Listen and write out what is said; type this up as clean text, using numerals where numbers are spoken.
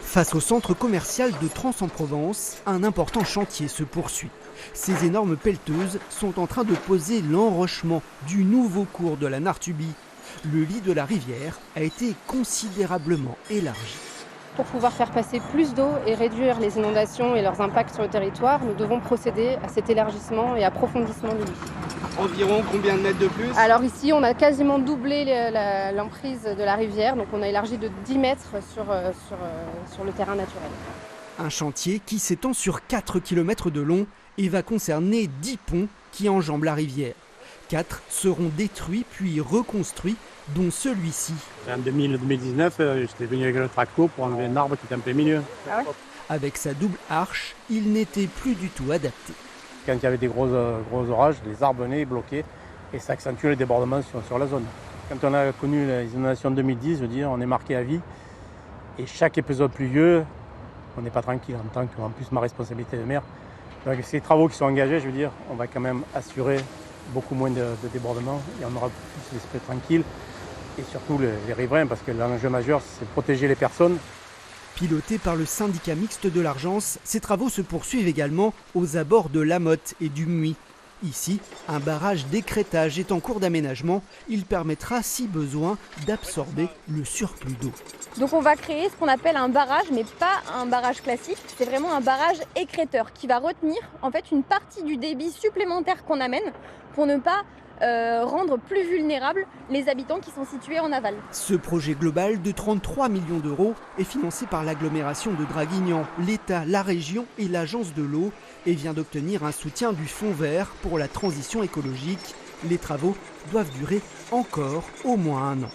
Face au centre commercial de Trans-en-Provence, un important chantier se poursuit. Ces énormes pelleteuses sont en train de poser l'enrochement du nouveau cours de la Nartubie. Le lit de la rivière a été considérablement élargi. Pour pouvoir faire passer plus d'eau et réduire les inondations et leurs impacts sur le territoire, nous devons procéder à cet élargissement et approfondissement du lit. Environ combien de mètres de plus? Alors ici, on a quasiment doublé l'emprise de la rivière, donc on a élargi de 10 mètres sur le terrain naturel. Un chantier qui s'étend sur 4 km de long et va concerner 10 ponts qui enjambent la rivière. 4 seront détruits puis reconstruits, dont celui-ci. En 2019, j'étais venu avec le tracto pour enlever un arbre qui était en plein milieu. Ah ouais? Avec sa double arche, il n'était plus du tout adapté. Quand il y avait des gros orages, les arbres venaient bloquer et ça accentuait les débordements sur la zone. Quand on a connu les inondations de 2010, je veux dire, on est marqué à vie. Et chaque épisode pluvieux, on n'est pas tranquille en tant qu'en plus ma responsabilité de maire. Donc ces travaux qui sont engagés, je veux dire, on va quand même assurer beaucoup moins de débordements et on aura plus l'esprit tranquille. Et surtout les riverains, parce que l'enjeu majeur, c'est protéger les personnes. Pilotés par le syndicat mixte de l'Argence, ces travaux se poursuivent également aux abords de La Motte et du Muy. Ici, un barrage d'écrêtage est en cours d'aménagement. Il permettra, si besoin, d'absorber le surplus d'eau. Donc on va créer ce qu'on appelle un barrage, mais pas un barrage classique. C'est vraiment un barrage écrêteur qui va retenir en fait une partie du débit supplémentaire qu'on amène pour ne pas rendre plus vulnérables les habitants qui sont situés en aval. Ce projet global de 33 millions d'euros est financé par l'agglomération de Draguignan, l'État, la région et l'Agence de l'eau et vient d'obtenir un soutien du Fonds vert pour la transition écologique. Les travaux doivent durer encore au moins 1 an.